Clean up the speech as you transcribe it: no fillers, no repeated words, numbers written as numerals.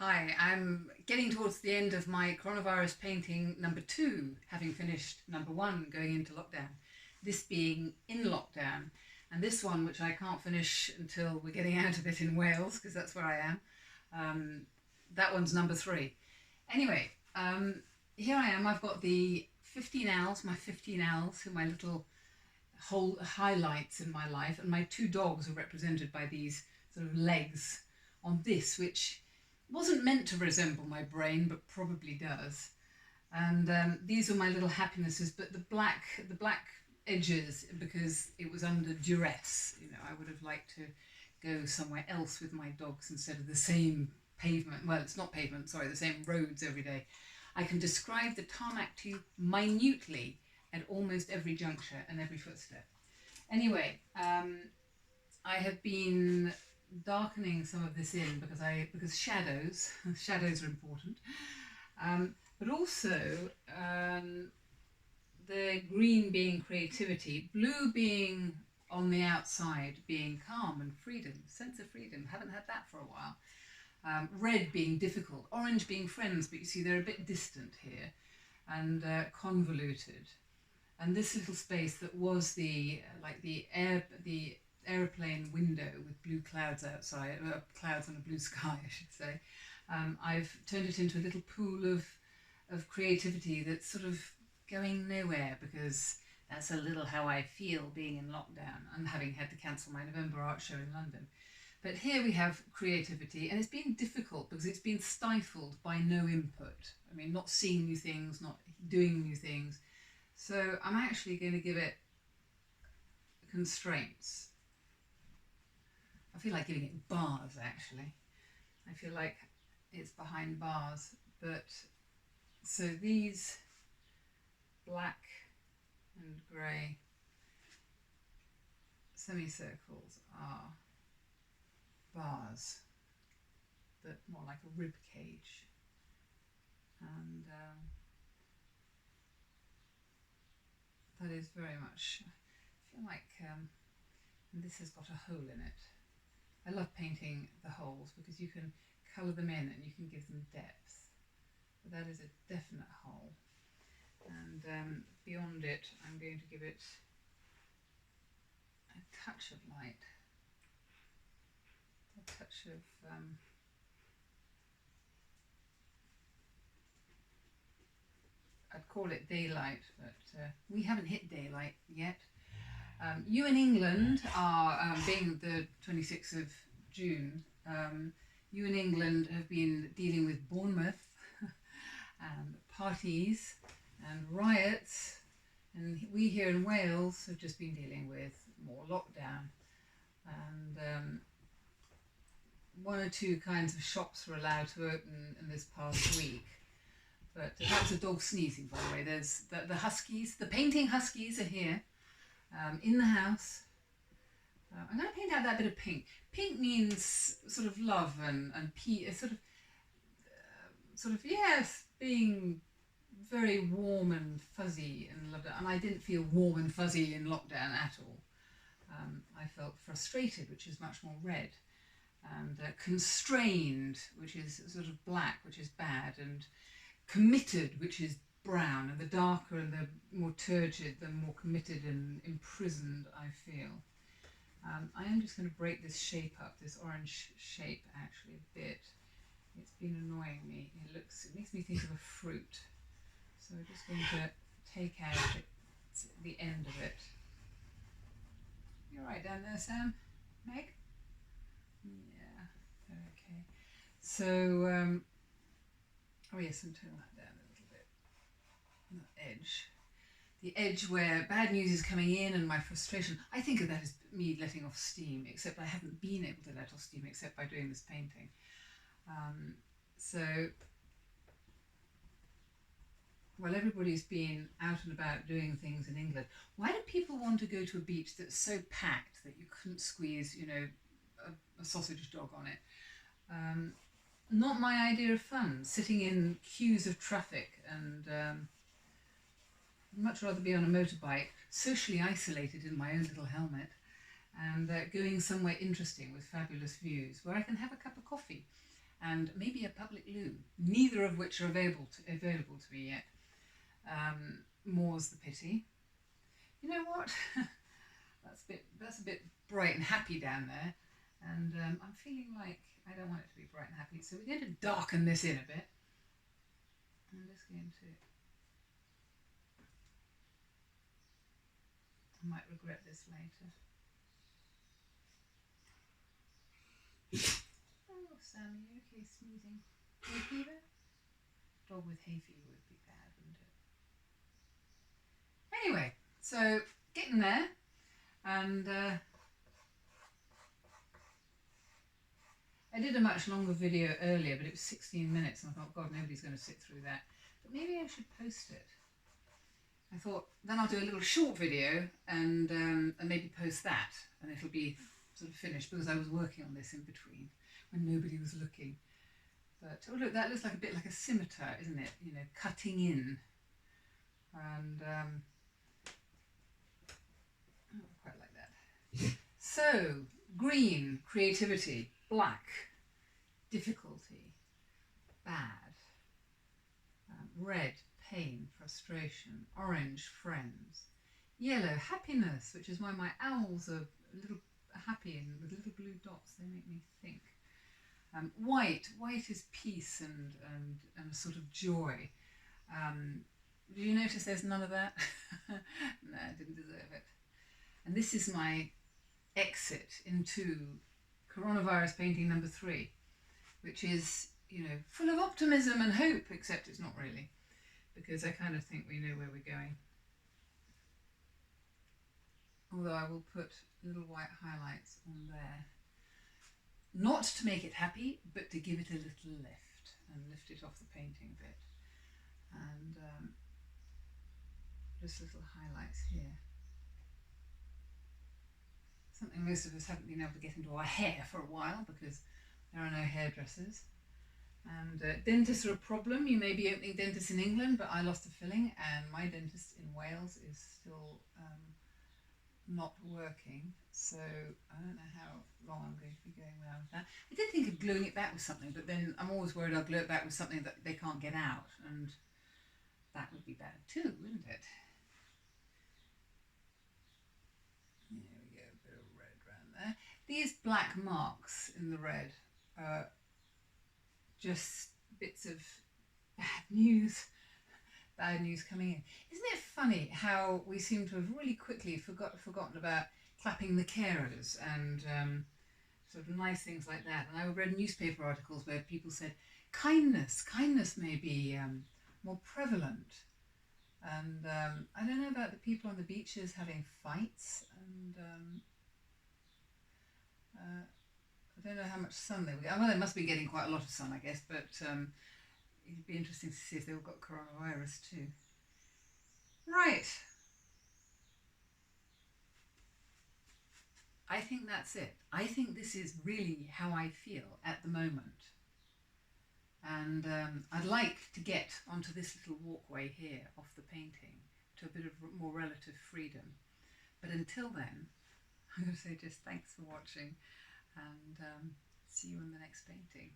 Hi, I'm getting towards the end of my coronavirus painting number 2, having finished number 1 going into lockdown. This being in lockdown, and this one, which I can't finish until we're getting out of it in Wales, because that's where I am, that one's number 3. Anyway, here I am. I've got the 15 owls, my 15 owls, who are my little whole highlights in my life, and my 2 dogs are represented by these sort of legs on this, which wasn't meant to resemble my brain, but probably does. And these are my little happinesses, but the black edges, because it was under duress. You know, I would have liked to go somewhere else with my dogs instead of the same pavement. Well, it's not pavement, sorry, the same roads every day. I can describe the tarmac to you minutely at almost every juncture and every footstep. Anyway, I have been darkening some of this in because shadows are important, but also the green being creativity, blue being on the outside being calm and freedom, sense of freedom. Haven't had that for a while. Red being difficult, orange being friends, but you see they're a bit distant here, and convoluted. And this little space that was the aeroplane window with blue clouds outside, clouds on a blue sky, I should say. I've turned it into a little pool of creativity that's sort of going nowhere, because that's a little how I feel being in lockdown and having had to cancel my November art show in London. But here we have creativity, and it's been difficult because it's been stifled by no input. I mean, not seeing new things, not doing new things. So I'm actually going to give it constraints. I feel like giving it bars, actually. I feel like it's behind bars. But so these black and grey semicircles are bars, but more like a rib cage. And that is very much, I feel like this has got a hole in it. I love painting the holes because you can colour them in and you can give them depth. But that is a definite hole. And beyond it, I'm going to give it a touch of light, a touch of I'd call it daylight, but we haven't hit daylight yet. You in England are, being the 26th of June, you in England have been dealing with Bournemouth and parties and riots, and we here in Wales have just been dealing with more lockdown. And one or two kinds of shops were allowed to open in this past week. But that was a dog sneezing, by the way. There's the huskies, the painting huskies are here, in the house. I'm going to paint out that bit of pink. Pink means sort of love and sort of yes, being very warm and fuzzy in lockdown. And I didn't feel warm and fuzzy in lockdown at all. I felt frustrated, which is much more red, and constrained, which is sort of black, which is bad, and committed, which is brown, and the darker and the more turgid, the more committed and imprisoned I feel. I am just going to break this shape up, this orange shape actually a bit. It's been annoying me. It makes me think of a fruit. So we're just going to take out the end of it. You're right down there, Sam? Meg? Yeah, okay. So, oh yes, and turn that down a little bit. The edge. The edge where bad news is coming in and my frustration. I think of that as me letting off steam, except I haven't been able to let off steam except by doing this painting. Well, everybody's been out and about doing things in England. Why do people want to go to a beach that's so packed that you couldn't squeeze, a sausage dog on it? Not my idea of fun, sitting in queues of traffic, and much rather be on a motorbike, socially isolated in my own little helmet, and going somewhere interesting with fabulous views where I can have a cup of coffee and maybe a public loo, neither of which are available to me yet. More's the pity. You know what? that's a bit bright and happy down there, and I'm feeling like I don't want it to be bright and happy, so we're going to darken this in a bit. I'm just going to. I might regret this later. Oh, Sam, are you okay sneezing? Hay fever? Dog with hay fever would be bad, wouldn't it? Anyway, so getting there, and I did a much longer video earlier, but it was 16 minutes, and I thought, God, nobody's going to sit through that. But maybe I should post it. I thought, then I'll do a little short video and maybe post that, and it'll be sort of finished, because I was working on this in between when nobody was looking. But oh look, that looks like a bit like a scimitar, isn't it? You know, cutting in. And I quite like that. So, green, creativity. Black, difficulty. Bad. Red, pain, frustration. Orange, friends. Yellow, happiness, which is why my owls are a little happy and with little blue dots. They make me think. White is peace and a sort of joy. Do you notice there's none of that? No, I didn't deserve it. And this is my exit into coronavirus painting number 3, which is, you know, full of optimism and hope, except it's not really, because I kind of think we know where we're going. Although I will put little white highlights on there. Not to make it happy, but to give it a little lift and lift it off the painting a bit. And just little highlights here. Something most of us haven't been able to get into our hair for a while because there are no hairdressers. And dentists are a problem. You may be opening dentists in England, but I lost a filling, and my dentist in Wales is still not working, so I don't know how long I'm going to be going around with that. I did think of gluing it back with something, but then I'm always worried I'll glue it back with something that they can't get out, and that would be bad too, wouldn't it? There we go, a bit of red around there. These black marks in the red are just bits of bad news coming in. Isn't it funny how we seem to have really quickly forgotten about clapping the carers and sort of nice things like that. And I read newspaper articles where people said kindness may be more prevalent. And I don't know about the people on the beaches having fights, and I don't know how much sun they were getting. Well, they must be getting quite a lot of sun, I guess, but it'd be interesting to see if they've got coronavirus too. Right. I think that's it. I think this is really how I feel at the moment. And I'd like to get onto this little walkway here off the painting to a bit of more relative freedom. But until then, I'm going to say just thanks for watching, and see you in the next painting.